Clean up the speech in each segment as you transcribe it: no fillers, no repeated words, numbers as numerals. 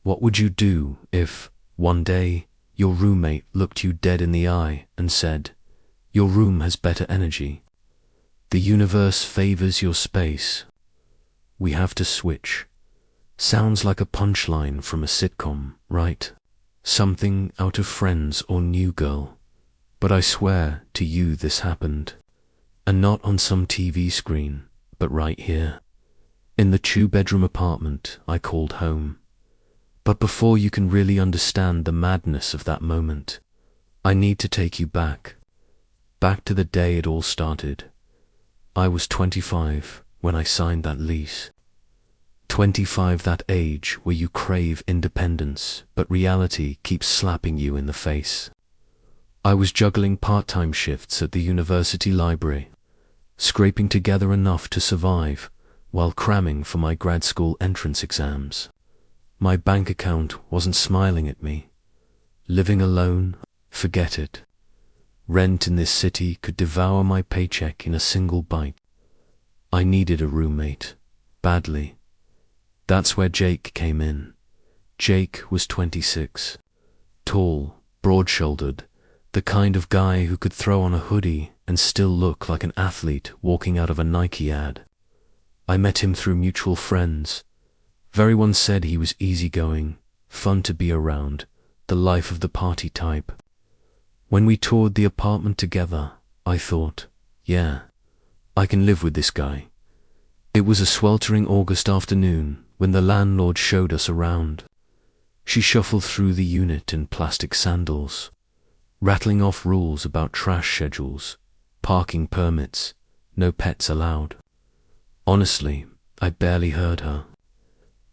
What would you do if, one day, your roommate looked you dead in the eye and said, "Your room has better energy. The universe favors your space. We have to switch." Sounds like a punchline from a sitcom, right? Something out of Friends or New Girl. But I swear to you this happened. And not on some TV screen, but right here. In the two-bedroom apartment I called home. But before you can really understand the madness of that moment, I need to take you back. Back to the day it all started. I was 25 when I signed that lease. 25, that age where you crave independence, but reality keeps slapping you in the face. I was juggling part-time shifts at the university library, scraping together enough to survive while cramming for my grad school entrance exams. My bank account wasn't smiling at me. Living alone, forget it. Rent in this city could devour my paycheck in a single bite. I needed a roommate, badly. That's where Jake came in. Jake was 26, tall, broad-shouldered, the kind of guy who could throw on a hoodie and still look like an athlete walking out of a Nike ad. I met him through mutual friends. Everyone said he was easygoing, fun to be around, the life of the party type. When we toured the apartment together, I thought, yeah, I can live with this guy. It was a sweltering August afternoon when the landlord showed us around. She shuffled through the unit in plastic sandals, rattling off rules about trash schedules, parking permits, no pets allowed. Honestly, I barely heard her.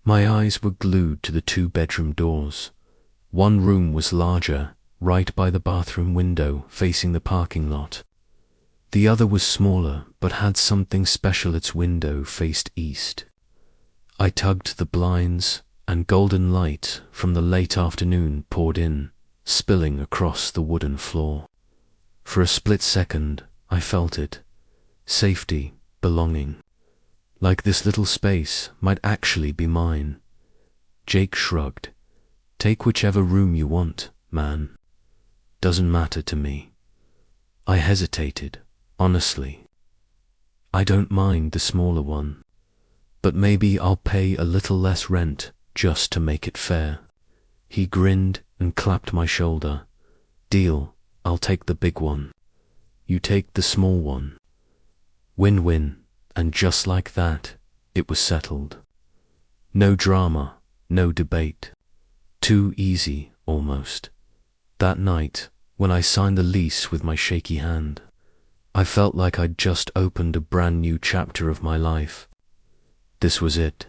My eyes were glued to the two-bedroom doors. One room was larger, right by the bathroom window facing the parking lot. The other was smaller, but had something special. Its window faced east. I tugged the blinds, and golden light from the late afternoon poured in, spilling across the wooden floor. For a split second, I felt it. Safety, belonging. Like this little space might actually be mine. Jake shrugged. "Take whichever room you want, man. Doesn't matter to me." I hesitated, honestly. I don't mind the smaller one, but maybe I'll pay a little less rent just to make it fair. He grinned and clapped my shoulder. "Deal, I'll take the big one. You take the small one." Win-win, and just like that, it was settled. No drama, no debate. Too easy, almost. That night, when I signed the lease with my shaky hand, I felt like I'd just opened a brand new chapter of my life. This was it.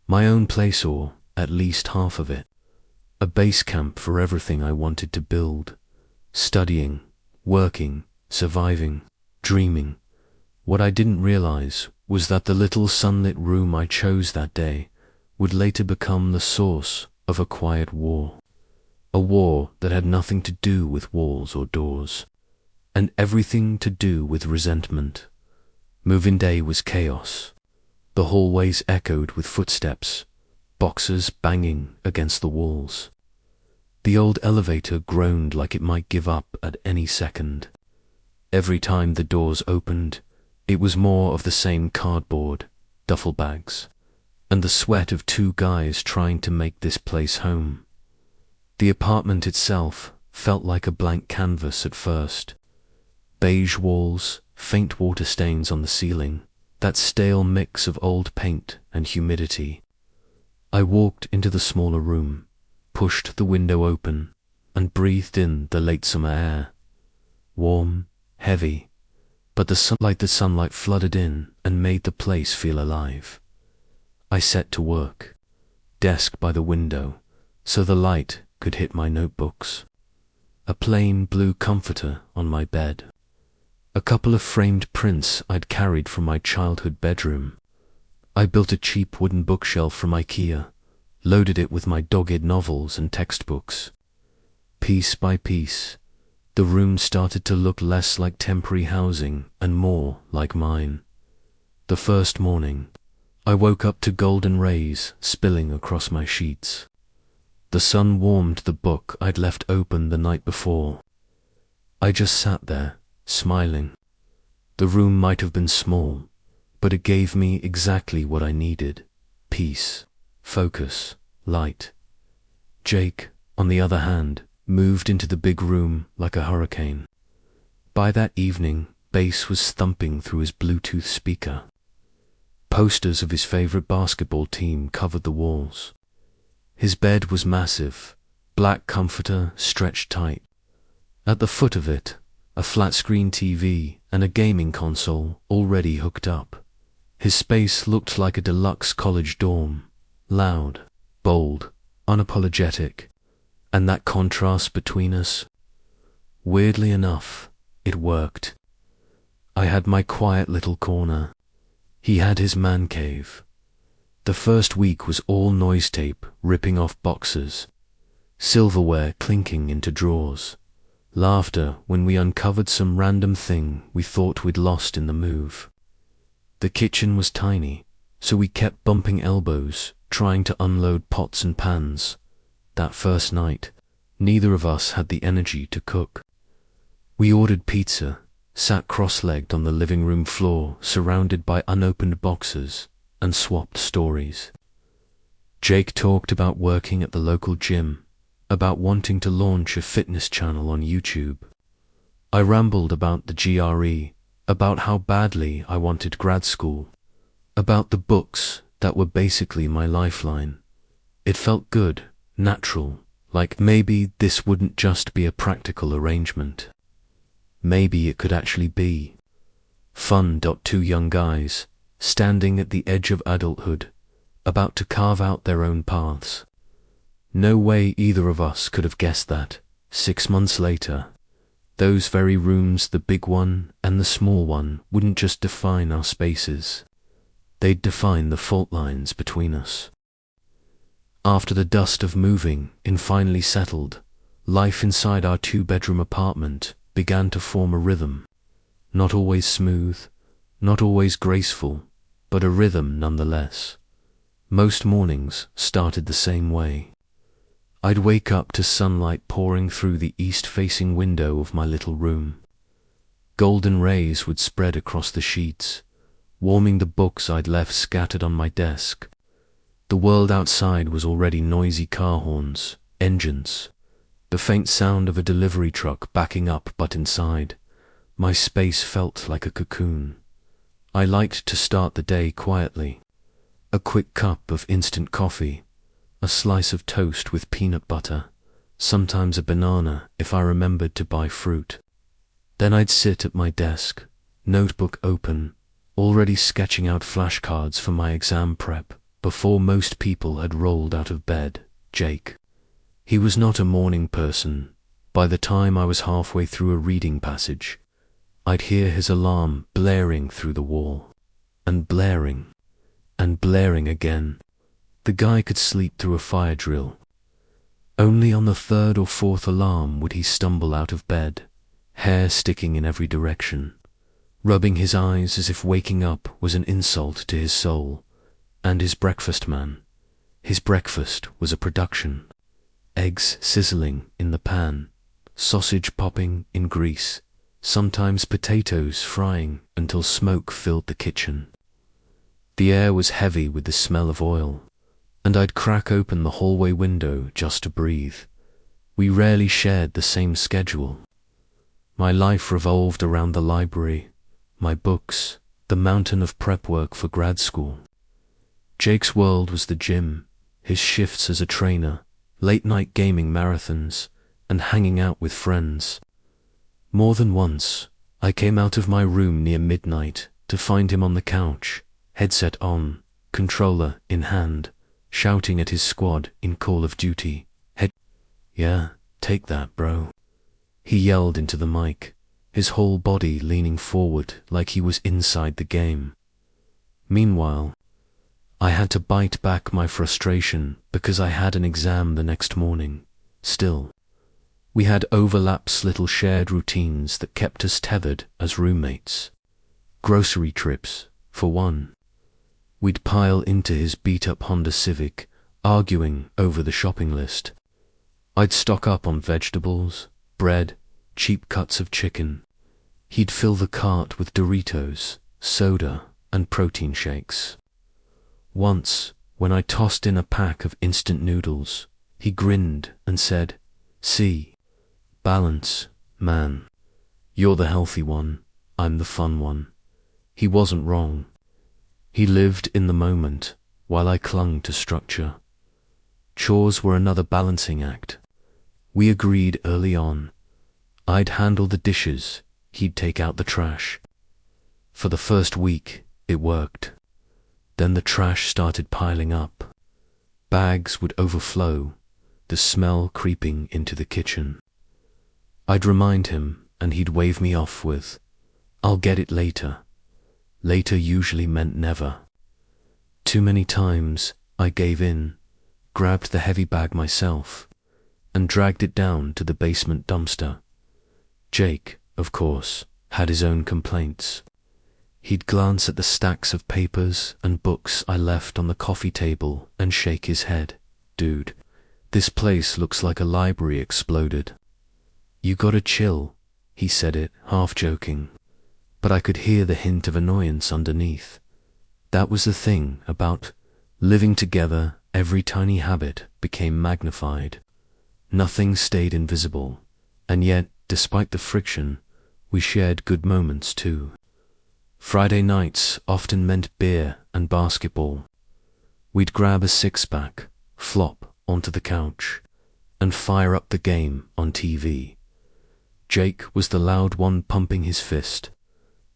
My own place, or at least half of it. A base camp for everything I wanted to build. Studying, working, surviving, dreaming. What I didn't realize was that the little sunlit room I chose that day would later become the source of a quiet war. A war that had nothing to do with walls or doors, and everything to do with resentment. Move-in day was chaos. The hallways echoed with footsteps, boxes banging against the walls. The old elevator groaned like it might give up at any second. Every time the doors opened, it was more of the same cardboard, duffel bags, and the sweat of two guys trying to make this place home. The apartment itself felt like a blank canvas at first. Beige walls, faint water stains on the ceiling, that stale mix of old paint and humidity. I walked into the smaller room, pushed the window open, and breathed in the late summer air. Warm, heavy, but the sunlight flooded in and made the place feel alive. I set to work, desk by the window, so the light could hit my notebooks. A plain blue comforter on my bed. A couple of framed prints I'd carried from my childhood bedroom. I built a cheap wooden bookshelf from IKEA, loaded it with my dogged novels and textbooks. Piece by piece, the room started to look less like temporary housing and more like mine. The first morning, I woke up to golden rays spilling across my sheets. The sun warmed the book I'd left open the night before. I just sat there, smiling. The room might have been small, but it gave me exactly what I needed: peace, focus, light. Jake, on the other hand, moved into the big room like a hurricane. By that evening, bass was thumping through his Bluetooth speaker. Posters of his favorite basketball team covered the walls. His bed was massive, black comforter stretched tight. At the foot of it, a flat-screen TV and a gaming console already hooked up. His space looked like a deluxe college dorm, loud, bold, unapologetic, and that contrast between us, weirdly enough, it worked. I had my quiet little corner. He had his man cave. The first week was all noise tape ripping off boxes, silverware clinking into drawers, laughter when we uncovered some random thing we thought we'd lost in the move. The kitchen was tiny, so we kept bumping elbows, trying to unload pots and pans. That first night, neither of us had the energy to cook. We ordered pizza, sat cross-legged on the living room floor surrounded by unopened boxes, and swapped stories. Jake talked about working at the local gym, about wanting to launch a fitness channel on YouTube. I rambled about the GRE, about how badly I wanted grad school, about the books that were basically my lifeline. It felt good, natural, like maybe this wouldn't just be a practical arrangement. Maybe it could actually be fun. Two young guys, standing at the edge of adulthood, about to carve out their own paths. No way either of us could have guessed that, 6 months later, those very rooms, the big one and the small one, wouldn't just define our spaces. They'd define the fault lines between us. After the dust of moving in finally settled, life inside our 2-bedroom apartment began to form a rhythm. Not always smooth, not always graceful, but a rhythm nonetheless. Most mornings started the same way. I'd wake up to sunlight pouring through the east-facing window of my little room. Golden rays would spread across the sheets, warming the books I'd left scattered on my desk. The world outside was already noisy: car horns, engines, the faint sound of a delivery truck backing up, but inside, my space felt like a cocoon. I liked to start the day quietly. A quick cup of instant coffee, a slice of toast with peanut butter, sometimes a banana if I remembered to buy fruit. Then I'd sit at my desk, notebook open, already sketching out flashcards for my exam prep, before most people had rolled out of bed. Jake. He was not a morning person. By the time I was halfway through a reading passage, I'd hear his alarm blaring through the wall, and blaring again. The guy could sleep through a fire drill. Only on the 3rd or 4th alarm would he stumble out of bed, hair sticking in every direction, rubbing his eyes as if waking up was an insult to his soul. And his breakfast, man. His breakfast was a production. Eggs sizzling in the pan, sausage popping in grease, sometimes potatoes frying until smoke filled the kitchen. The air was heavy with the smell of oil, and I'd crack open the hallway window just to breathe. We rarely shared the same schedule. My life revolved around the library, my books, the mountain of prep work for grad school. Jake's world was the gym, his shifts as a trainer, late-night gaming marathons, and hanging out with friends. More than once, I came out of my room near midnight to find him on the couch, headset on, controller in hand, shouting at his squad in Call of Duty. Yeah, take that, bro. He yelled into the mic, his whole body leaning forward like he was inside the game. Meanwhile, I had to bite back my frustration because I had an exam the next morning. Still, we had overlaps, little shared routines that kept us tethered as roommates. Grocery trips, for one. We'd pile into his beat-up Honda Civic, arguing over the shopping list. I'd stock up on vegetables, bread, cheap cuts of chicken. He'd fill the cart with Doritos, soda, and protein shakes. Once, when I tossed in a pack of instant noodles, he grinned and said, "See, balance, man. You're the healthy one, I'm the fun one." He wasn't wrong. He lived in the moment, while I clung to structure. Chores were another balancing act. We agreed early on. I'd handle the dishes, he'd take out the trash. For the first week, it worked. Then the trash started piling up. Bags would overflow, the smell creeping into the kitchen. I'd remind him, and he'd wave me off with, "I'll get it later." Later usually meant never. Too many times, I gave in, grabbed the heavy bag myself, and dragged it down to the basement dumpster. Jake, of course, had his own complaints. He'd glance at the stacks of papers and books I left on the coffee table and shake his head. "Dude, this place looks like a library exploded." "You gotta chill," he said it, half joking, but I could hear the hint of annoyance underneath. That was the thing about living together. Every tiny habit became magnified. Nothing stayed invisible, and yet, despite the friction, we shared good moments too. Friday nights often meant beer and basketball. We'd grab a six-pack, flop onto the couch, and fire up the game on TV. Jake was the loud one, pumping his fist,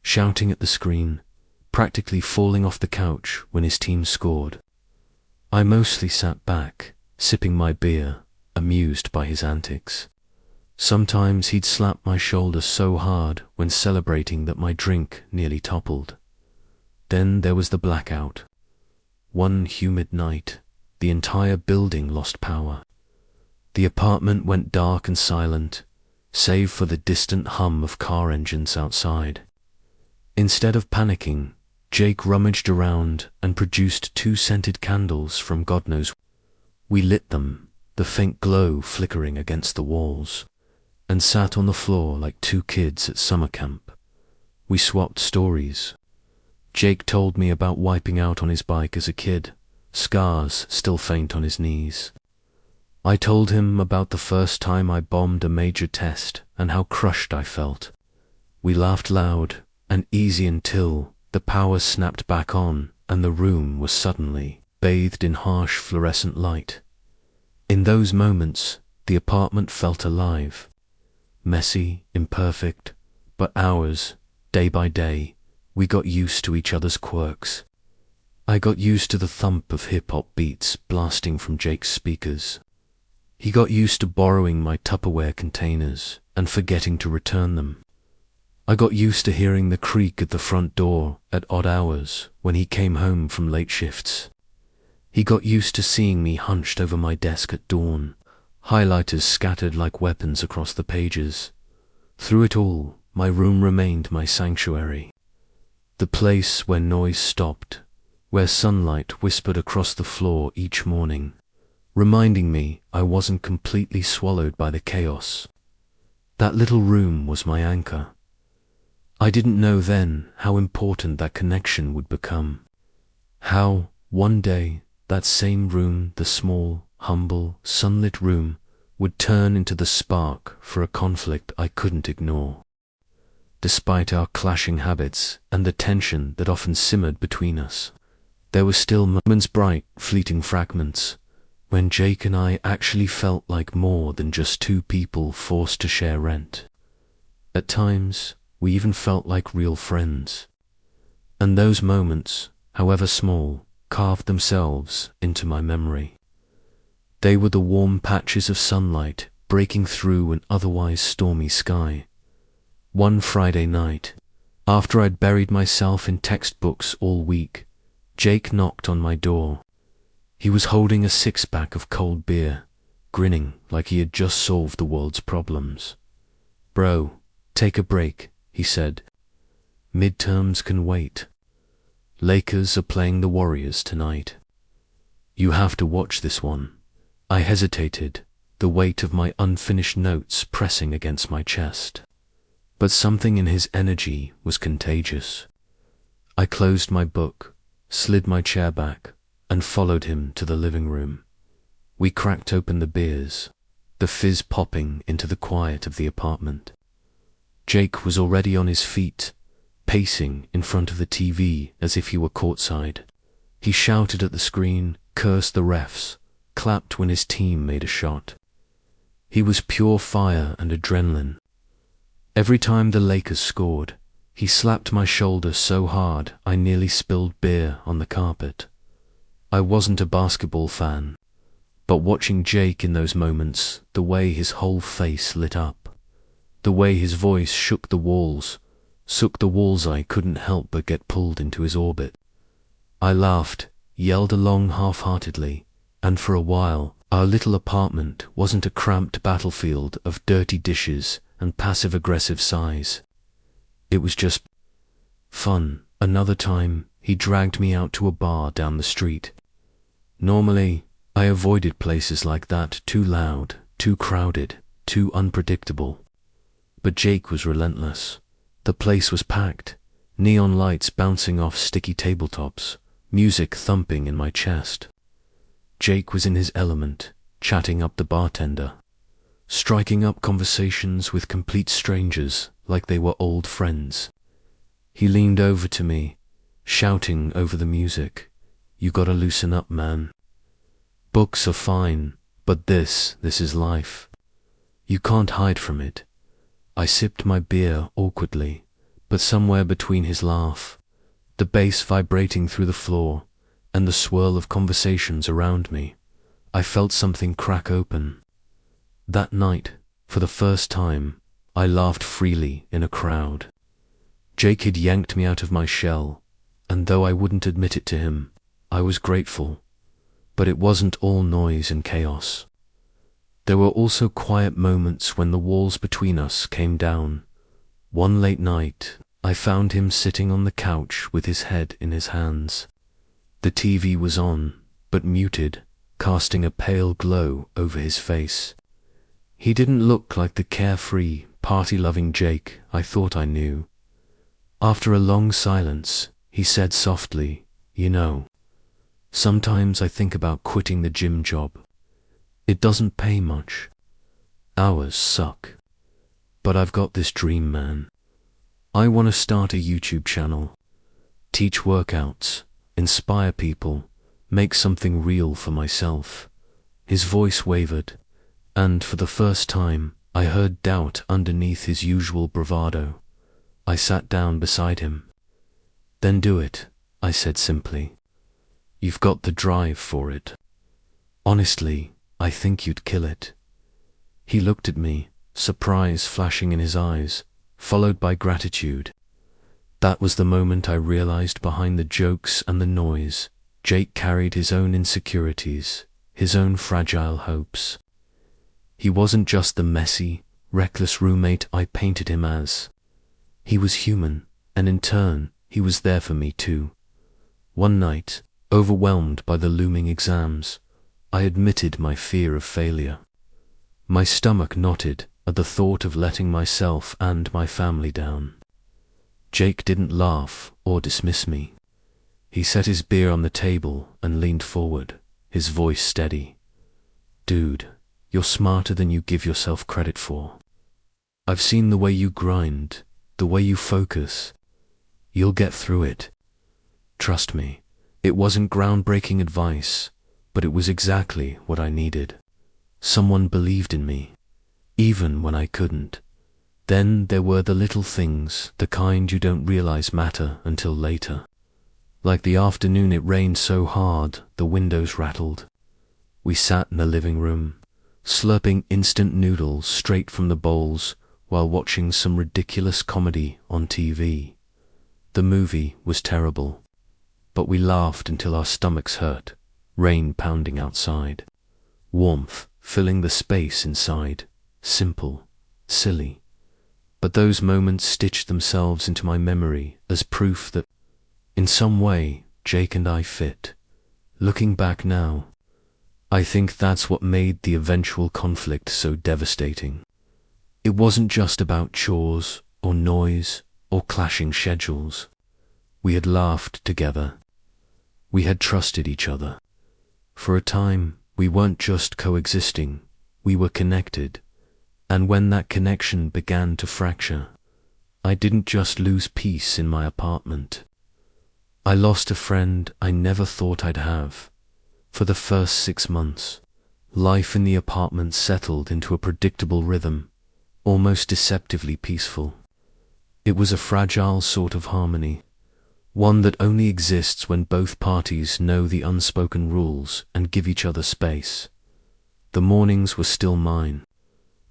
shouting at the screen, practically falling off the couch when his team scored. I mostly sat back, sipping my beer, amused by his antics. Sometimes he'd slap my shoulder so hard when celebrating that my drink nearly toppled. Then there was the blackout. One humid night, the entire building lost power. The apartment went dark and silent, save for the distant hum of car engines outside. Instead of panicking, Jake rummaged around and produced 2 scented candles from God knows. We lit them, the faint glow flickering against the walls, and sat on the floor like 2 kids at summer camp. We swapped stories. Jake told me about wiping out on his bike as a kid, scars still faint on his knees. I told him about the first time I bombed a major test and how crushed I felt. We laughed loud and easy until the power snapped back on and the room was suddenly bathed in harsh fluorescent light. In those moments, the apartment felt alive. Messy, imperfect, but ours, day by day, we got used to each other's quirks. I got used to the thump of hip-hop beats blasting from Jake's speakers. He got used to borrowing my Tupperware containers and forgetting to return them. I got used to hearing the creak at the front door at odd hours when he came home from late shifts. He got used to seeing me hunched over my desk at dawn, highlighters scattered like weapons across the pages. Through it all, my room remained my sanctuary. The place where noise stopped, where sunlight whispered across the floor each morning, reminding me I wasn't completely swallowed by the chaos. That little room was my anchor. I didn't know then how important that connection would become. How, one day, that same room, the small, humble, sunlit room, would turn into the spark for a conflict I couldn't ignore. Despite our clashing habits and the tension that often simmered between us, there were still moments, bright, fleeting fragments, when Jake and I actually felt like more than just 2 people forced to share rent. At times, we even felt like real friends. And those moments, however small, carved themselves into my memory. They were the warm patches of sunlight breaking through an otherwise stormy sky. One Friday night, after I'd buried myself in textbooks all week, Jake knocked on my door. He was holding a 6-pack of cold beer, grinning like he had just solved the world's problems. "Bro, take a break," he said. "Midterms can wait. Lakers are playing the Warriors tonight. You have to watch this one." I hesitated, the weight of my unfinished notes pressing against my chest. But something in his energy was contagious. I closed my book, slid my chair back, and followed him to the living room. We cracked open the beers, the fizz popping into the quiet of the apartment. Jake was already on his feet, pacing in front of the TV as if he were courtside. He shouted at the screen, cursed the refs, clapped when his team made a shot. He was pure fire and adrenaline. Every time the Lakers scored, he slapped my shoulder so hard I nearly spilled beer on the carpet. I wasn't a basketball fan, but watching Jake in those moments, the way his whole face lit up, the way his voice shook the walls, I couldn't help but get pulled into his orbit. I laughed, yelled along half-heartedly, and for a while, our little apartment wasn't a cramped battlefield of dirty dishes and passive-aggressive sighs. It was just fun. Another time, he dragged me out to a bar down the street. Normally, I avoided places like that, too loud, too crowded, too unpredictable. But Jake was relentless. The place was packed, neon lights bouncing off sticky tabletops, music thumping in my chest. Jake was in his element, chatting up the bartender, striking up conversations with complete strangers like they were old friends. He leaned over to me, shouting over the music, "You gotta loosen up, man. Books are fine, but this is life. You can't hide from it." I sipped my beer awkwardly, but somewhere between his laugh, the bass vibrating through the floor, and the swirl of conversations around me, I felt something crack open. That night, for the first time, I laughed freely in a crowd. Jake had yanked me out of my shell, and though I wouldn't admit it to him, I was grateful. But it wasn't all noise and chaos. There were also quiet moments when the walls between us came down. One late night, I found him sitting on the couch with his head in his hands. The TV was on, but muted, casting a pale glow over his face. He didn't look like the carefree, party-loving Jake I thought I knew. After a long silence, he said softly, "You know, sometimes I think about quitting the gym job. It doesn't pay much. Hours suck. But I've got this dream, man. I want to start a YouTube channel, teach workouts, inspire people, make something real for myself." His voice wavered, and for the first time, I heard doubt underneath his usual bravado. I sat down beside him. "Then do it," I said simply. "You've got the drive for it. Honestly, I think you'd kill it." He looked at me, surprise flashing in his eyes, followed by gratitude. That was the moment I realized behind the jokes and the noise, Jake carried his own insecurities, his own fragile hopes. He wasn't just the messy, reckless roommate I painted him as. He was human, and in turn, he was there for me too. One night, overwhelmed by the looming exams, I admitted my fear of failure. My stomach knotted at the thought of letting myself and my family down. Jake didn't laugh or dismiss me. He set his beer on the table and leaned forward, his voice steady. "Dude, you're smarter than you give yourself credit for. I've seen the way you grind, the way you focus. You'll get through it. Trust me." It wasn't groundbreaking advice, but it was exactly what I needed. Someone believed in me, even when I couldn't. Then there were the little things, the kind you don't realize matter until later. Like the afternoon it rained so hard, the windows rattled. We sat in the living room, slurping instant noodles straight from the bowls while watching some ridiculous comedy on TV. The movie was terrible, but we laughed until our stomachs hurt, rain pounding outside, warmth filling the space inside, simple, silly. But those moments stitched themselves into my memory as proof that, in some way, Jake and I fit. Looking back now, I think that's what made the eventual conflict so devastating. It wasn't just about chores or noise or clashing schedules. We had laughed together. We had trusted each other. For a time, we weren't just coexisting, we were connected. And when that connection began to fracture, I didn't just lose peace in my apartment. I lost a friend I never thought I'd have. For the first 6 months, life in the apartment settled into a predictable rhythm, almost deceptively peaceful. It was a fragile sort of harmony, one that only exists when both parties know the unspoken rules and give each other space. The mornings were still mine.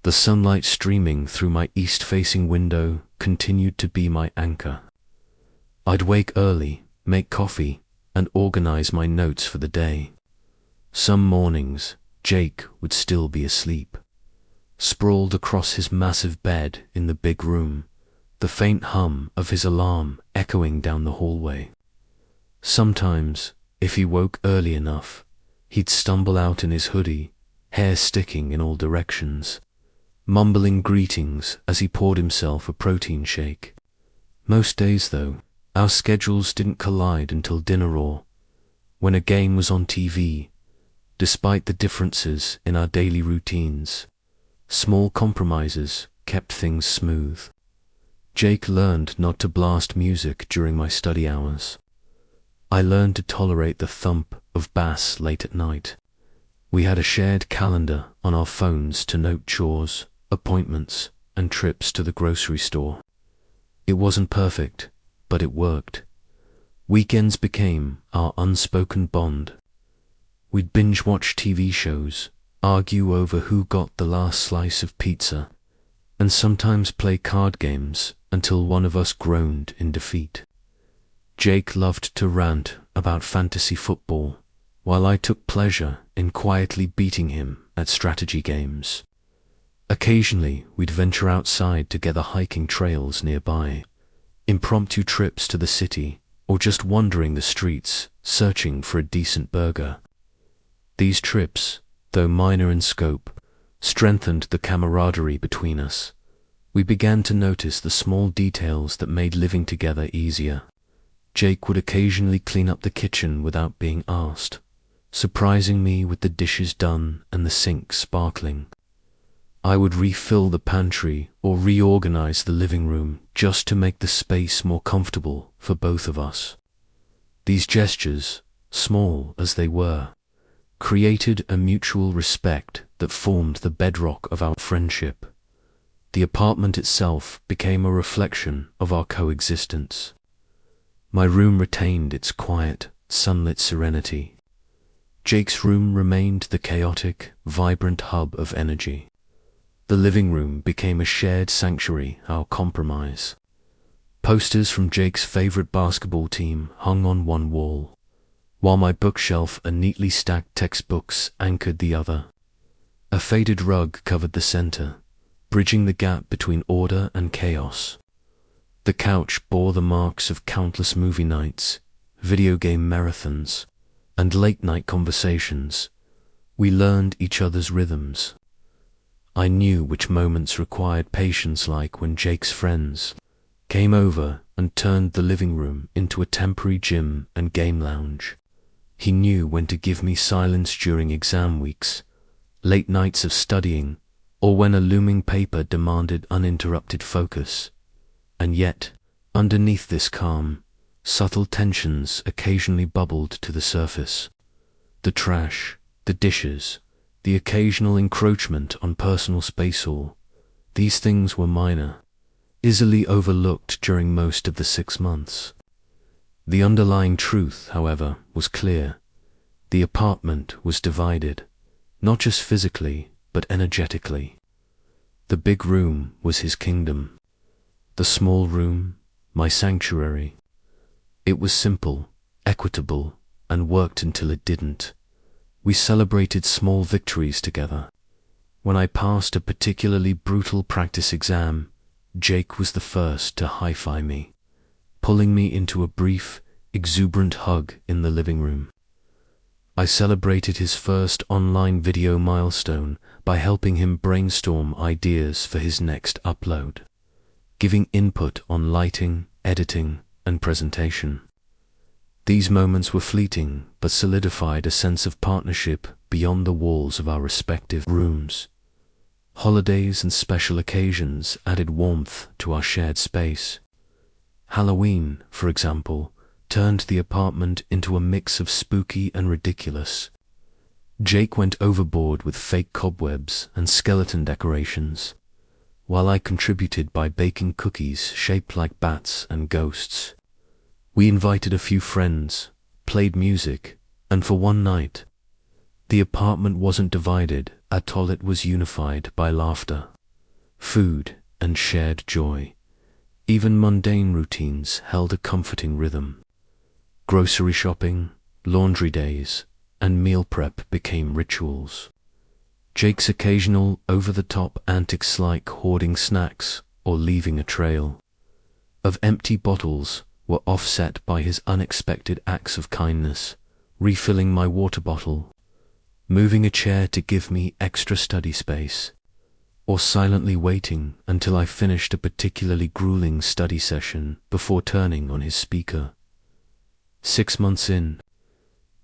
The sunlight streaming through my east-facing window continued to be my anchor. I'd wake early, make coffee, and organize my notes for the day. Some mornings, Jake would still be asleep, sprawled across his massive bed in the big room, the faint hum of his alarm echoing down the hallway. Sometimes, if he woke early enough, he'd stumble out in his hoodie, hair sticking in all directions, mumbling greetings as he poured himself a protein shake. Most days, though, our schedules didn't collide until dinner or when a game was on TV. Despite the differences in our daily routines, small compromises kept things smooth. Jake learned not to blast music during my study hours. I learned to tolerate the thump of bass late at night. We had a shared calendar on our phones to note chores, appointments, and trips to the grocery store. It wasn't perfect, but it worked. Weekends became our unspoken bond. We'd binge-watch TV shows, argue over who got the last slice of pizza, and sometimes play card games until one of us groaned in defeat. Jake loved to rant about fantasy football, while I took pleasure in quietly beating him at strategy games. Occasionally, we'd venture outside together, hiking trails nearby, impromptu trips to the city, or just wandering the streets, searching for a decent burger. These trips, though minor in scope, strengthened the camaraderie between us. We began to notice the small details that made living together easier. Jake would occasionally clean up the kitchen without being asked, surprising me with the dishes done and the sink sparkling. I would refill the pantry or reorganize the living room just to make the space more comfortable for both of us. These gestures, small as they were, created a mutual respect that formed the bedrock of our friendship. The apartment itself became a reflection of our coexistence. My room retained its quiet, sunlit serenity. Jake's room remained the chaotic, vibrant hub of energy. The living room became a shared sanctuary, our compromise. Posters from Jake's favorite basketball team hung on one wall, while my bookshelf and neatly stacked textbooks anchored the other. A faded rug covered the center, bridging the gap between order and chaos. The couch bore the marks of countless movie nights, video game marathons, and late-night conversations. We learned each other's rhythms. I knew which moments required patience, like when Jake's friends came over and turned the living room into a temporary gym and game lounge. He knew when to give me silence during exam weeks, late nights of studying, or when a looming paper demanded uninterrupted focus. And yet, underneath this calm, subtle tensions occasionally bubbled to the surface. The trash, the dishes, the occasional encroachment on personal space, all these things were minor, easily overlooked during most of the 6 months. The underlying truth, however, was clear. The apartment was divided, not just physically, but energetically. The big room was his kingdom. The small room, my sanctuary. It was simple, equitable, and worked until it didn't. We celebrated small victories together. When I passed a particularly brutal practice exam, Jake was the first to high-five me, pulling me into a brief, exuberant hug in the living room. I celebrated his first online video milestone by helping him brainstorm ideas for his next upload, giving input on lighting, editing, and presentation. These moments were fleeting but solidified a sense of partnership beyond the walls of our respective rooms. Holidays and special occasions added warmth to our shared space. Halloween, for example, turned the apartment into a mix of spooky and ridiculous. Jake went overboard with fake cobwebs and skeleton decorations, while I contributed by baking cookies shaped like bats and ghosts. We invited a few friends, played music, and for one night, the apartment wasn't divided at all. It was unified by laughter, food, and shared joy. Even mundane routines held a comforting rhythm. Grocery shopping, laundry days, and meal prep became rituals. Jake's occasional over-the-top antics like hoarding snacks or leaving a trail of empty bottles were offset by his unexpected acts of kindness, refilling my water bottle, moving a chair to give me extra study space, or silently waiting until I finished a particularly grueling study session before turning on his speaker. 6 months in,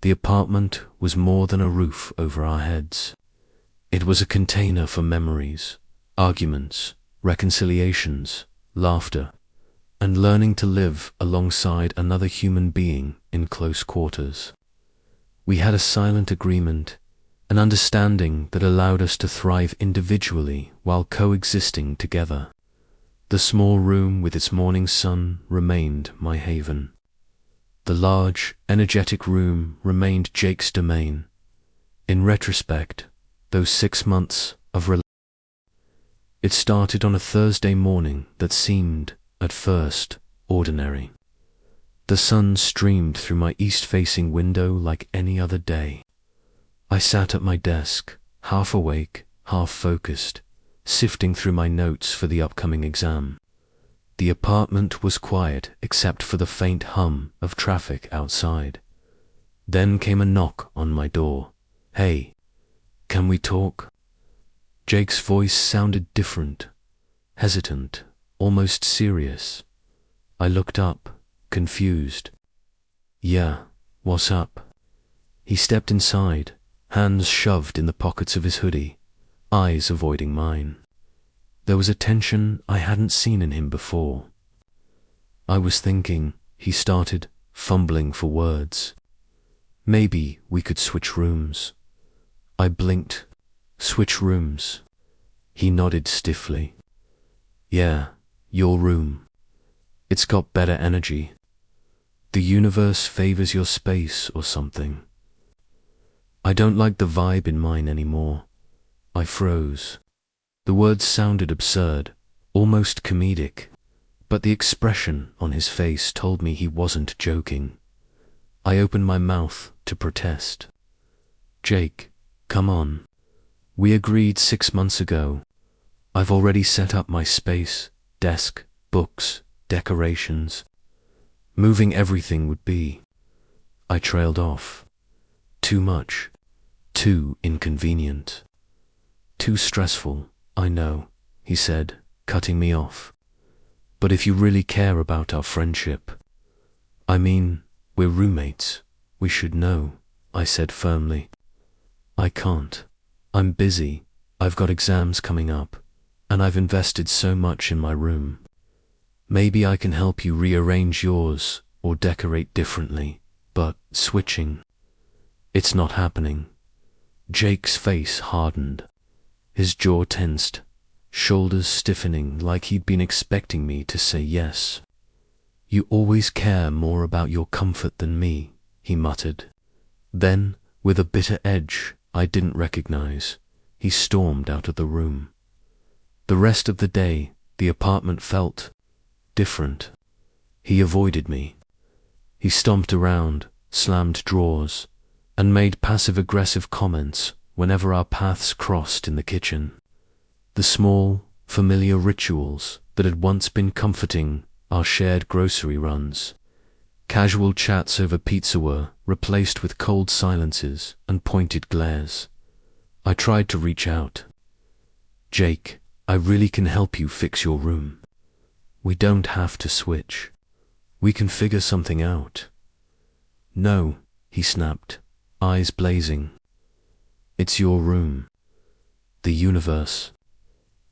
the apartment was more than a roof over our heads. It was a container for memories, arguments, reconciliations, laughter, and learning to live alongside another human being in close quarters. We had a silent agreement, an understanding that allowed us to thrive individually while coexisting together. The small room with its morning sun remained my haven. The large, energetic room remained Jake's domain. In retrospect, those 6 months of It started on a Thursday morning that seemed, at first, ordinary. The sun streamed through my east-facing window like any other day. I sat at my desk, half awake, half focused, sifting through my notes for the upcoming exam. The apartment was quiet except for the faint hum of traffic outside. Then came a knock on my door. "Hey, can we talk?" Jake's voice sounded different, hesitant, almost serious. I looked up, confused. "Yeah, what's up?" He stepped inside, hands shoved in the pockets of his hoodie, eyes avoiding mine. There was a tension I hadn't seen in him before. "I was thinking," he started, fumbling for words. "Maybe we could switch rooms." I blinked. "Switch rooms?" He nodded stiffly. "Yeah, your room. It's got better energy. The universe favors your space or something." "I don't like the vibe in mine anymore." I froze. The words sounded absurd, almost comedic, but the expression on his face told me he wasn't joking. I opened my mouth to protest. "Jake, come on. We agreed 6 months ago. I've already set up my space, desk, books, decorations. Moving everything would be..." I trailed off. "Too much. Too inconvenient. Too stressful, I know," he said, cutting me off. "But if you really care about our friendship, I mean, we're roommates, we should know," I said firmly. "I can't. I'm busy, I've got exams coming up, and I've invested so much in my room. Maybe I can help you rearrange yours or decorate differently, but switching, it's not happening." Jake's face hardened. His jaw tensed, shoulders stiffening like he'd been expecting me to say yes. "You always care more about your comfort than me," he muttered. Then, with a bitter edge I didn't recognize, he stormed out of the room. The rest of the day, the apartment felt different. He avoided me. He stomped around, slammed drawers, and made passive-aggressive comments whenever our paths crossed in the kitchen. The small, familiar rituals that had once been comforting, our shared grocery runs, Casual chats over pizza were replaced with cold silences and pointed glares. I tried to reach out. "Jake, I really can help you fix your room. We don't have to switch. We can figure something out." "No," he snapped, eyes blazing. "It's your room. The universe.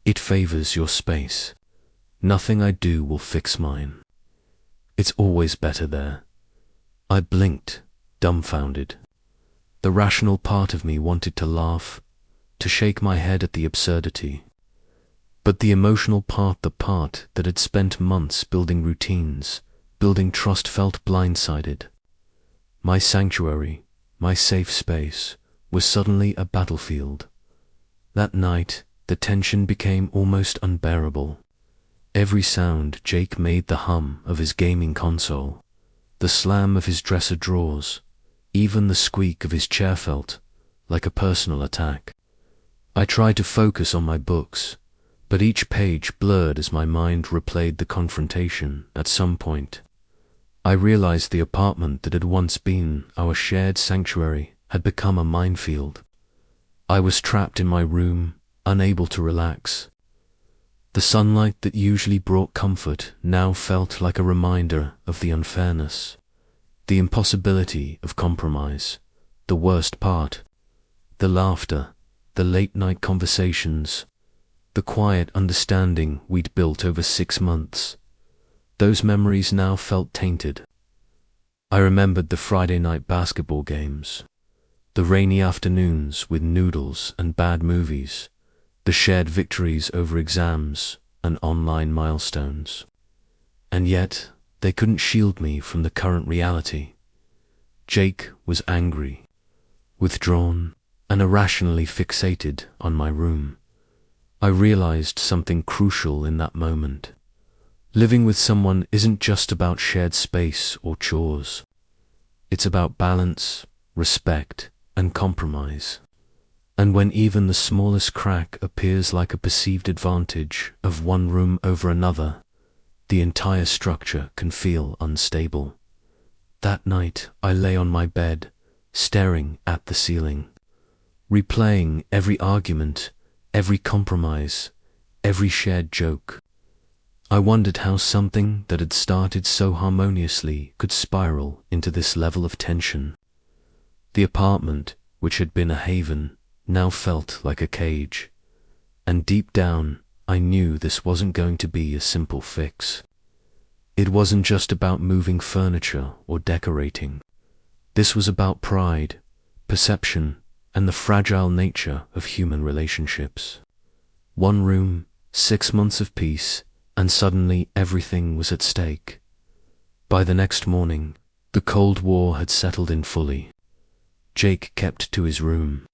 It favors your space. Nothing I do will fix mine. It's always better there." I blinked, dumbfounded. The rational part of me wanted to laugh, to shake my head at the absurdity. But the emotional part, the part that had spent months building routines, building trust, felt blindsided. My sanctuary, my safe space, was suddenly a battlefield. That night, the tension became almost unbearable. Every sound Jake made, the hum of his gaming console, the slam of his dresser drawers, even the squeak of his chair felt like a personal attack. I tried to focus on my books, but each page blurred as my mind replayed the confrontation. At some point, I realized the apartment that had once been our shared sanctuary had become a minefield. I was trapped in my room, unable to relax. The sunlight that usually brought comfort now felt like a reminder of the unfairness, the impossibility of compromise. The worst part, the laughter, the late-night conversations, the quiet understanding we'd built over 6 months. Those memories now felt tainted. I remembered the Friday night basketball games, the rainy afternoons with noodles and bad movies, the shared victories over exams and online milestones. And yet, they couldn't shield me from the current reality. Jake was angry, withdrawn, and irrationally fixated on my room. I realized something crucial in that moment. Living with someone isn't just about shared space or chores. It's about balance, respect, and compromise. And when even the smallest crack appears like a perceived advantage of one room over another, the entire structure can feel unstable. That night, I lay on my bed, staring at the ceiling, replaying every argument, every compromise, every shared joke. I wondered how something that had started so harmoniously could spiral into this level of tension. The apartment, which had been a haven, now felt like a cage. And deep down, I knew this wasn't going to be a simple fix. It wasn't just about moving furniture or decorating. This was about pride, perception, and the fragile nature of human relationships. One room, 6 months of peace, and suddenly everything was at stake. By the next morning, the Cold War had settled in fully. Jake kept to his room.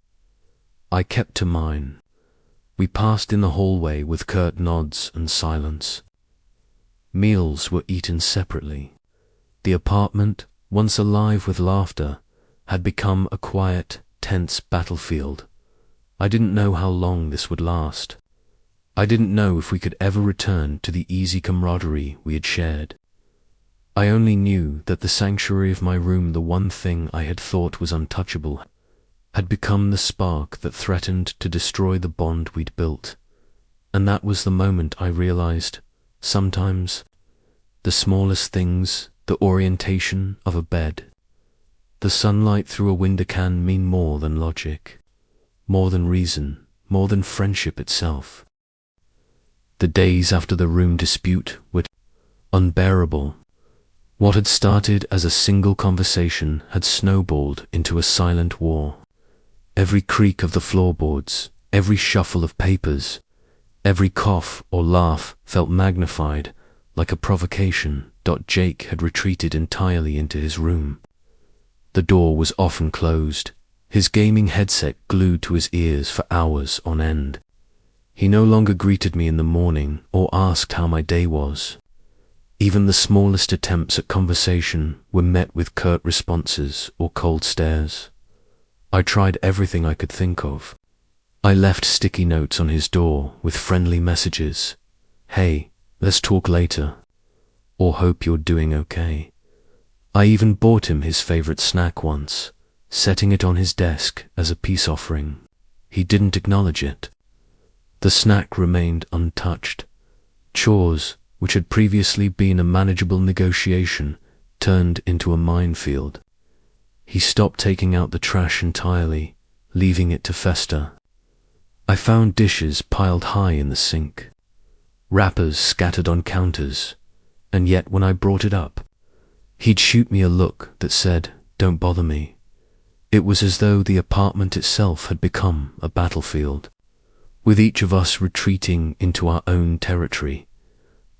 I kept to mine. We passed in the hallway with curt nods and silence. Meals were eaten separately. The apartment, once alive with laughter, had become a quiet, tense battlefield. I didn't know how long this would last. I didn't know if we could ever return to the easy camaraderie we had shared. I only knew that the sanctuary of my room, the one thing I had thought was untouchable, had become the spark that threatened to destroy the bond we'd built. And that was the moment I realized, sometimes, the smallest things, the orientation of a bed, the sunlight through a window, can mean more than logic, more than reason, more than friendship itself. The days after the room dispute were unbearable. What had started as a single conversation had snowballed into a silent war. Every creak of the floorboards, every shuffle of papers, every cough or laugh felt magnified like a provocation. Jake had retreated entirely into his room. The door was often closed, his gaming headset glued to his ears for hours on end. He no longer greeted me in the morning or asked how my day was. Even the smallest attempts at conversation were met with curt responses or cold stares. I tried everything I could think of. I left sticky notes on his door with friendly messages. "Hey, let's talk later," or "Hope you're doing okay." I even bought him his favorite snack once, setting it on his desk as a peace offering. He didn't acknowledge it. The snack remained untouched. Chores, which had previously been a manageable negotiation, turned into a minefield. He stopped taking out the trash entirely, leaving it to fester. I found dishes piled high in the sink, wrappers scattered on counters, and yet when I brought it up, he'd shoot me a look that said, "Don't bother me." It was as though the apartment itself had become a battlefield, with each of us retreating into our own territory.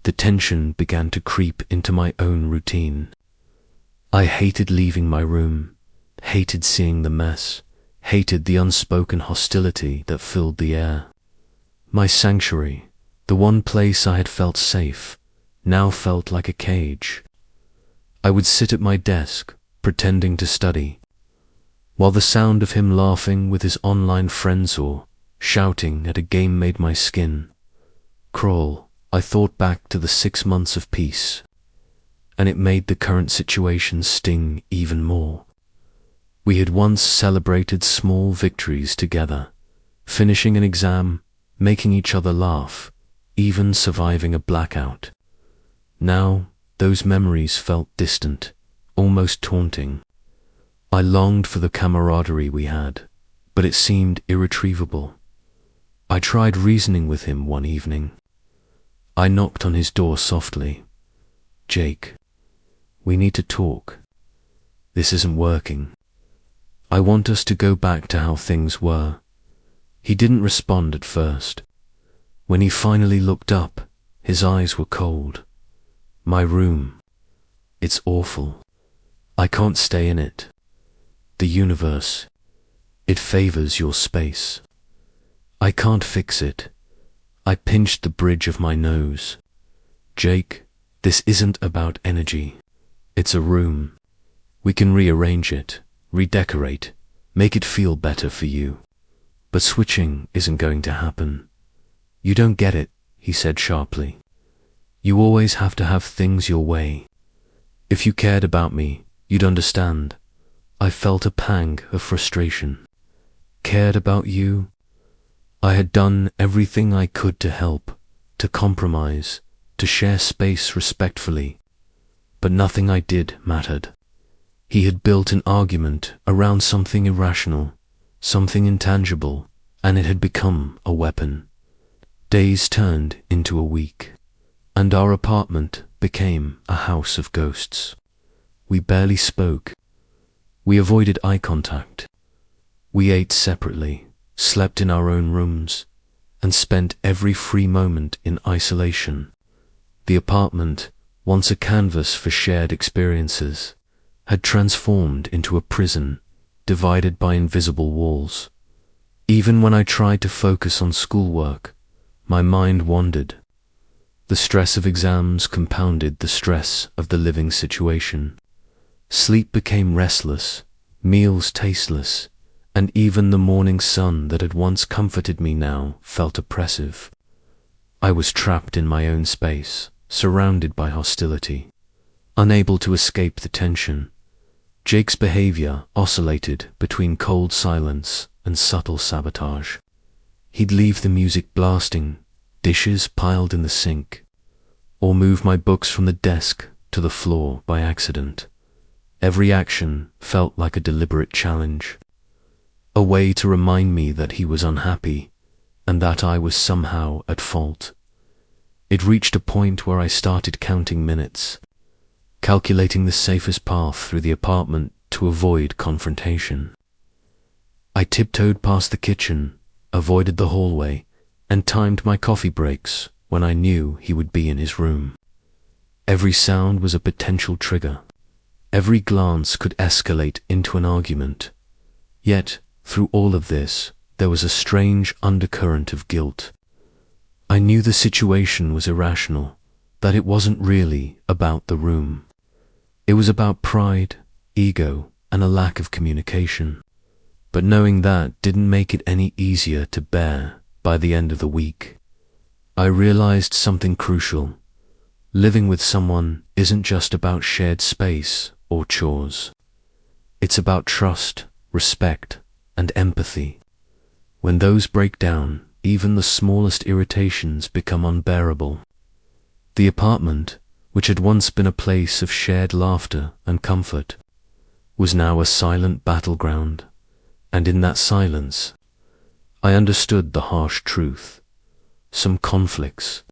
The tension began to creep into my own routine. I hated leaving my room, hated seeing the mess, hated the unspoken hostility that filled the air. My sanctuary, the one place I had felt safe, now felt like a cage. I would sit at my desk, pretending to study, while the sound of him laughing with his online friends or shouting at a game made my skin crawl. I thought back to the 6 months of peace, and it made the current situation sting even more. We had once celebrated small victories together, finishing an exam, making each other laugh, even surviving a blackout. Now, those memories felt distant, almost taunting. I longed for the camaraderie we had, but it seemed irretrievable. I tried reasoning with him one evening. I knocked on his door softly. "Jake, we need to talk. This isn't working. I want us to go back to how things were." He didn't respond at first. When he finally looked up, his eyes were cold. "My room. It's awful. I can't stay in it. The universe. It favors your space. I can't fix it." I pinched the bridge of my nose. "Jake, this isn't about energy. It's a room. We can rearrange it, redecorate, make it feel better for you. But switching isn't going to happen." "You don't get it," he said sharply. "You always have to have things your way. If you cared about me, you'd understand." I felt a pang of frustration. Cared about you? I had done everything I could to help, to compromise, to share space respectfully, but nothing I did mattered. He had built an argument around something irrational, something intangible, and it had become a weapon. Days turned into a week, and our apartment became a house of ghosts. We barely spoke. We avoided eye contact. We ate separately, slept in our own rooms, and spent every free moment in isolation. The apartment, once a canvas for shared experiences, had transformed into a prison, divided by invisible walls. Even when I tried to focus on schoolwork, my mind wandered. The stress of exams compounded the stress of the living situation. Sleep became restless, meals tasteless, and even the morning sun that had once comforted me now felt oppressive. I was trapped in my own space, surrounded by hostility, unable to escape the tension. Jake's behavior oscillated between cold silence and subtle sabotage. He'd leave the music blasting, dishes piled in the sink, or move my books from the desk to the floor by accident. Every action felt like a deliberate challenge, a way to remind me that he was unhappy and that I was somehow at fault. It reached a point where I started counting minutes, calculating the safest path through the apartment to avoid confrontation. I tiptoed past the kitchen, avoided the hallway, and timed my coffee breaks when I knew he would be in his room. Every sound was a potential trigger. Every glance could escalate into an argument. Yet, through all of this, there was a strange undercurrent of guilt. I knew the situation was irrational, that it wasn't really about the room. It was about pride, ego, and a lack of communication. But knowing that didn't make it any easier to bear by the end of the week. I realized something crucial. Living with someone isn't just about shared space or chores. It's about trust, respect, and empathy. When those break down, even the smallest irritations become unbearable. The apartment, which had once been a place of shared laughter and comfort, was now a silent battleground, and in that silence, I understood the harsh truth. Some conflicts,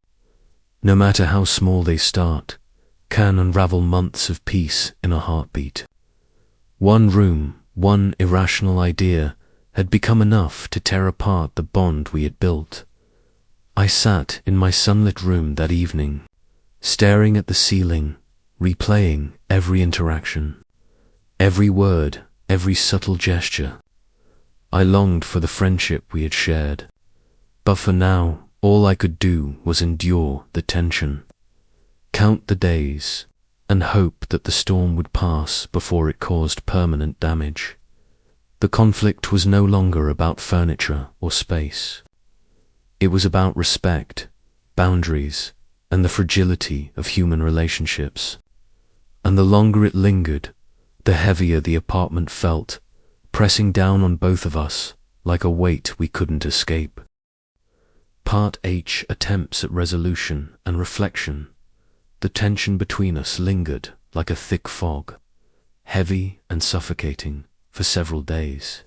no matter how small they start, can unravel months of peace in a heartbeat. One room, one irrational idea, had become enough to tear apart the bond we had built. I sat in my sunlit room that evening, staring at the ceiling, replaying every interaction, every word, every subtle gesture. I longed for the friendship we had shared, but for now, all I could do was endure the tension, count the days, and hope that the storm would pass before it caused permanent damage. The conflict was no longer about furniture or space. It was about respect, boundaries, and the fragility of human relationships. And the longer it lingered, the heavier the apartment felt, pressing down on both of us like a weight we couldn't escape. Part H: Attempts at Resolution and Reflection. The tension between us lingered like a thick fog, heavy and suffocating, for several days.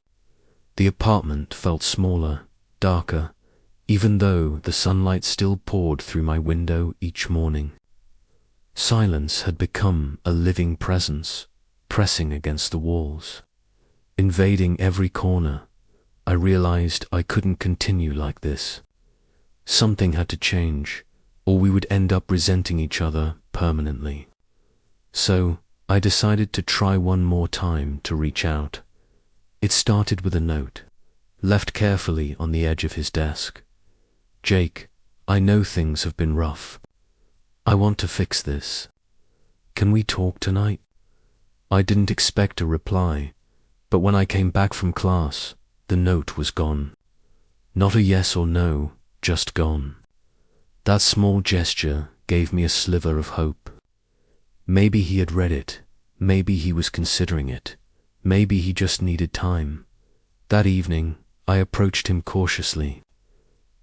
The apartment felt smaller, darker, even though the sunlight still poured through my window each morning. Silence had become a living presence, pressing against the walls, invading every corner. I realized I couldn't continue like this. Something had to change, or we would end up resenting each other permanently. So, I decided to try one more time to reach out. It started with a note, left carefully on the edge of his desk. "Jake, I know things have been rough. I want to fix this. Can we talk tonight?" I didn't expect a reply, but when I came back from class, the note was gone. Not a yes or no, just gone. That small gesture gave me a sliver of hope. Maybe he had read it, maybe he was considering it, maybe he just needed time. That evening, I approached him cautiously.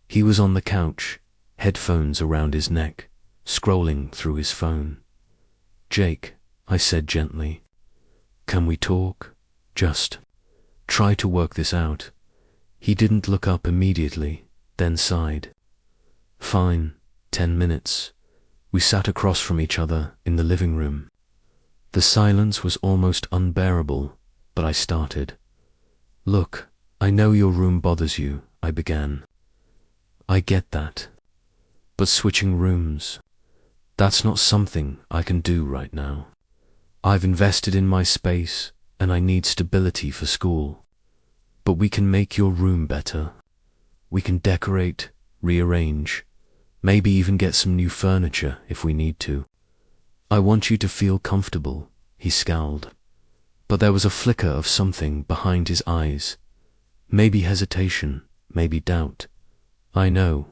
He was on the couch, headphones around his neck, scrolling through his phone. "Jake," I said gently, "can we talk? Just try to work this out." He didn't look up immediately, then sighed. "Fine, 10 minutes. We sat across from each other in the living room. The silence was almost unbearable, but I started. "Look, I know your room bothers you," I began. "I get that. But switching rooms, that's not something I can do right now. I've invested in my space, and I need stability for school. But we can make your room better. We can decorate, rearrange, maybe even get some new furniture if we need to. I want you to feel comfortable," he scowled. But there was a flicker of something behind his eyes. Maybe hesitation, maybe doubt. "I know.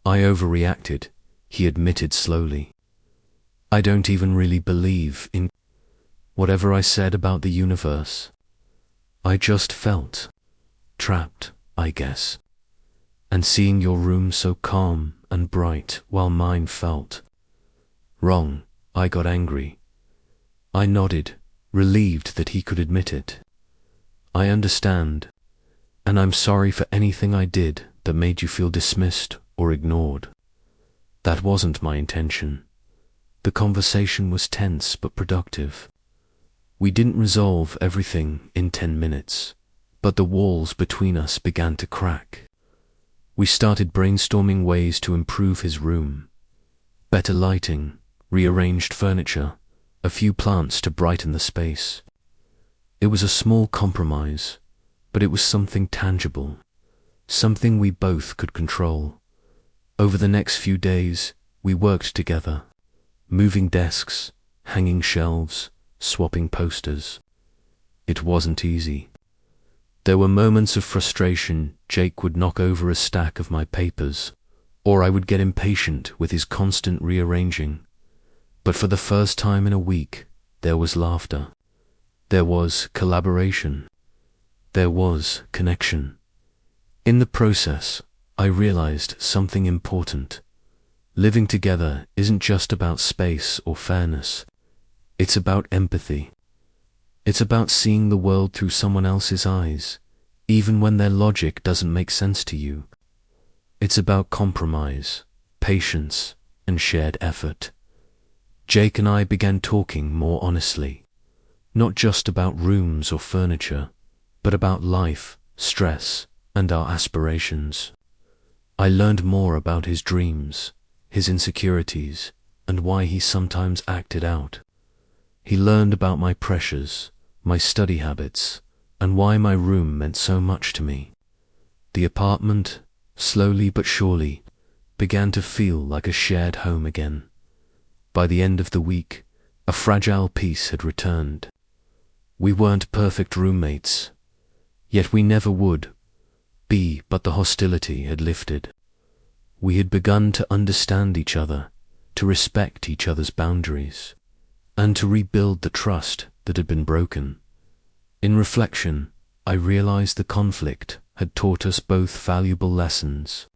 I overreacted," he admitted slowly. "I don't even really believe in whatever I said about the universe. I just felt trapped, I guess. And seeing your room so calm and bright while mine felt wrong, I got angry." I nodded, relieved that he could admit it. "I understand, and I'm sorry for anything I did that made you feel dismissed or ignored. That wasn't my intention." The conversation was tense but productive. We didn't resolve everything in 10 minutes, but the walls between us began to crack. We started brainstorming ways to improve his room. Better lighting, rearranged furniture, a few plants to brighten the space. It was a small compromise, but it was something tangible, something we both could control. Over the next few days, we worked together, moving desks, hanging shelves, swapping posters. It wasn't easy. There were moments of frustration. Jake would knock over a stack of my papers, or I would get impatient with his constant rearranging. But for the first time in a week, There was laughter. There was collaboration. There was connection. In the process, I realized something important. Living together isn't just about space or fairness. It's about empathy. It's about seeing the world through someone else's eyes, even when their logic doesn't make sense to you. It's about compromise, patience, and shared effort. Jake and I began talking more honestly, not just about rooms or furniture, but about life, stress, and our aspirations. I learned more about his dreams, his insecurities, and why he sometimes acted out. He learned about my pressures, my study habits, and why my room meant so much to me. The apartment, slowly but surely, began to feel like a shared home again. By the end of the week, a fragile peace had returned. We weren't perfect roommates, yet we never would be, but the hostility had lifted. We had begun to understand each other, to respect each other's boundaries, and to rebuild the trust that had been broken. In reflection, I realized the conflict had taught us both valuable lessons.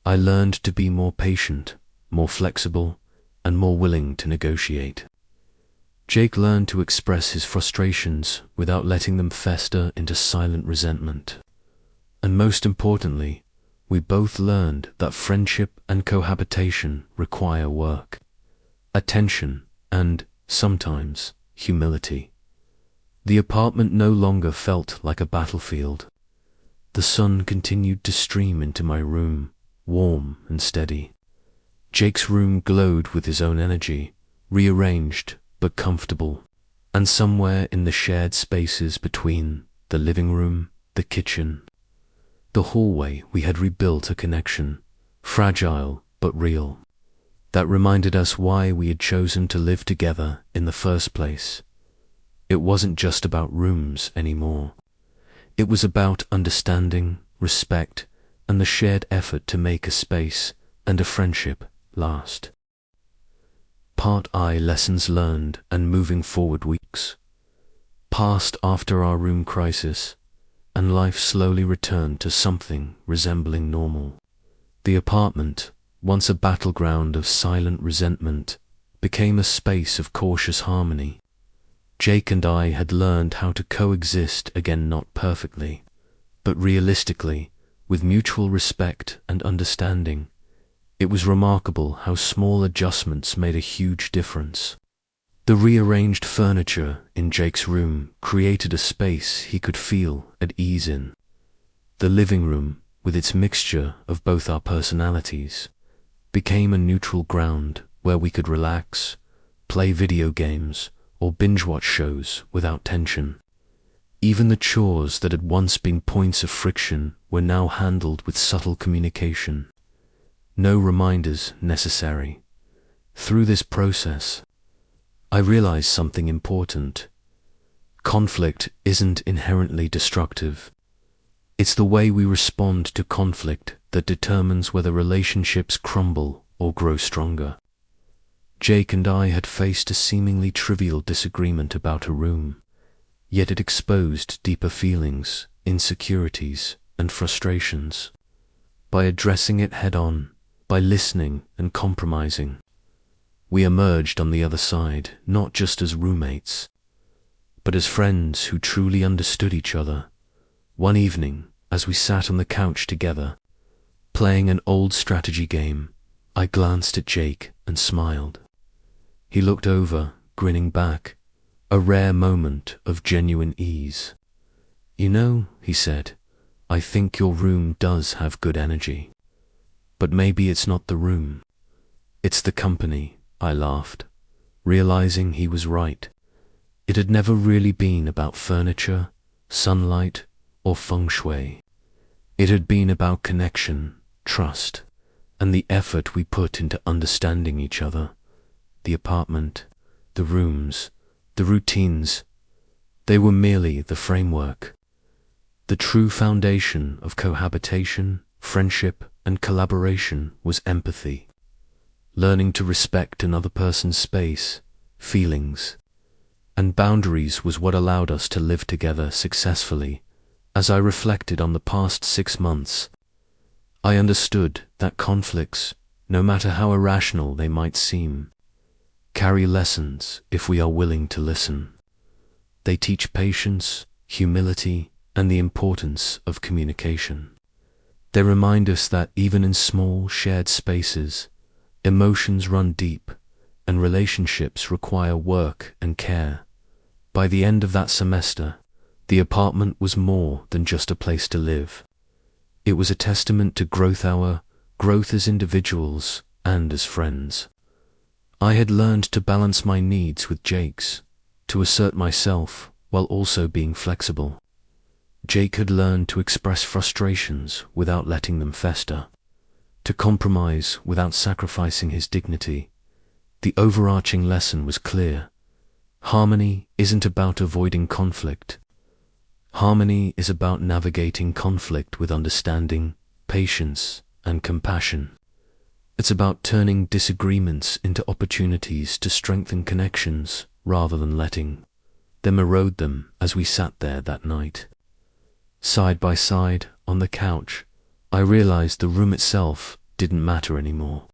I learned to be more patient, more flexible, and more willing to negotiate. Jake learned to express his frustrations without letting them fester into silent resentment. And most importantly, we both learned that friendship and cohabitation require work, attention, and, sometimes, humility. The apartment no longer felt like a battlefield. The sun continued to stream into my room, warm and steady. Jake's room glowed with his own energy, rearranged but comfortable, and somewhere in the shared spaces between the living room, the kitchen, the hallway, we had rebuilt a connection, fragile but real, that reminded us why we had chosen to live together in the first place. It wasn't just about rooms anymore. It was about understanding, respect, and the shared effort to make a space and a friendship last. Part I: Lessons Learned and Moving Forward Weeks. Passed after our room crisis, and life slowly returned to something resembling normal. The apartment, once a battleground of silent resentment, became a space of cautious harmony. Jake and I had learned how to coexist again, not perfectly, but realistically, with mutual respect and understanding. It was remarkable how small adjustments made a huge difference. The rearranged furniture in Jake's room created a space he could feel at ease in. The living room, with its mixture of both our personalities, became a neutral ground where we could relax, play video games, or binge-watch shows without tension. Even the chores that had once been points of friction were now handled with subtle communication. No reminders necessary. Through this process, I realized something important. Conflict isn't inherently destructive. It's the way we respond to conflict that determines whether relationships crumble or grow stronger. Jake and I had faced a seemingly trivial disagreement about a room, yet it exposed deeper feelings, insecurities, and frustrations. By addressing it head-on, by listening and compromising, we emerged on the other side, not just as roommates, but as friends who truly understood each other. One evening, as we sat on the couch together, playing an old strategy game, I glanced at Jake and smiled. He looked over, grinning back, a rare moment of genuine ease. "You know," he said, "I think your room does have good energy. But maybe it's not the room. It's the company." I laughed, realizing he was right. It had never really been about furniture, sunlight, or feng shui. It had been about connection, trust, and the effort we put into understanding each other. The apartment, the rooms, the routines, they were merely the framework. The true foundation of cohabitation, friendship, and collaboration was empathy. Learning to respect another person's space, feelings, And boundaries was what allowed us to live together successfully. As I reflected on the past 6 months, I understood that conflicts, no matter how irrational they might seem, carry lessons if we are willing to listen. They teach patience, humility, and the importance of communication. They remind us that even in small, shared spaces, emotions run deep, and relationships require work and care. By the end of that semester, the apartment was more than just a place to live. It was a testament to our growth as individuals and as friends. I had learned to balance my needs with Jake's, to assert myself while also being flexible. Jake had learned to express frustrations without letting them fester, to compromise without sacrificing his dignity. The overarching lesson was clear. Harmony isn't about avoiding conflict. Harmony is about navigating conflict with understanding, patience, and compassion. It's about turning disagreements into opportunities to strengthen connections rather than letting them erode them. As we sat there that night, side by side on the couch, I realized the room itself didn't matter anymore.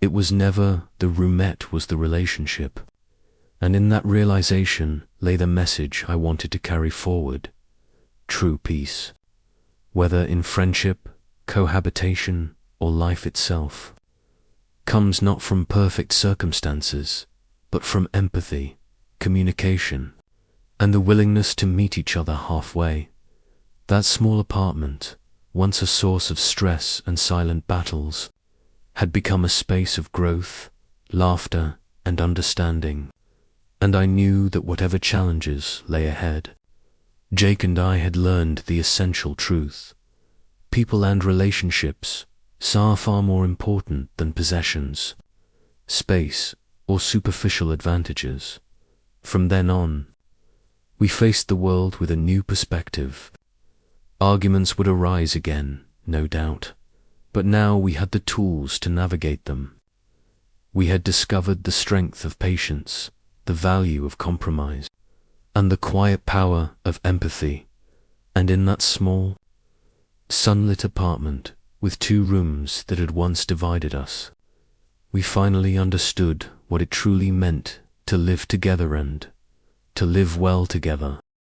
It was never the roommate, was the relationship. And in that realization lay the message I wanted to carry forward. True peace, whether in friendship, cohabitation, or life itself, comes not from perfect circumstances, but from empathy, communication, and the willingness to meet each other halfway. That small apartment, once a source of stress and silent battles, had become a space of growth, laughter, and understanding. And I knew that whatever challenges lay ahead, Jake and I had learned the essential truth. People and relationships are far more important than possessions, space, or superficial advantages. From then on, we faced the world with a new perspective. Arguments would arise again, no doubt, but now we had the tools to navigate them. We had discovered the strength of patience, the value of compromise, and the quiet power of empathy. And in that small, sunlit apartment with 2 rooms that had once divided us, we finally understood what it truly meant to live together and to live well together.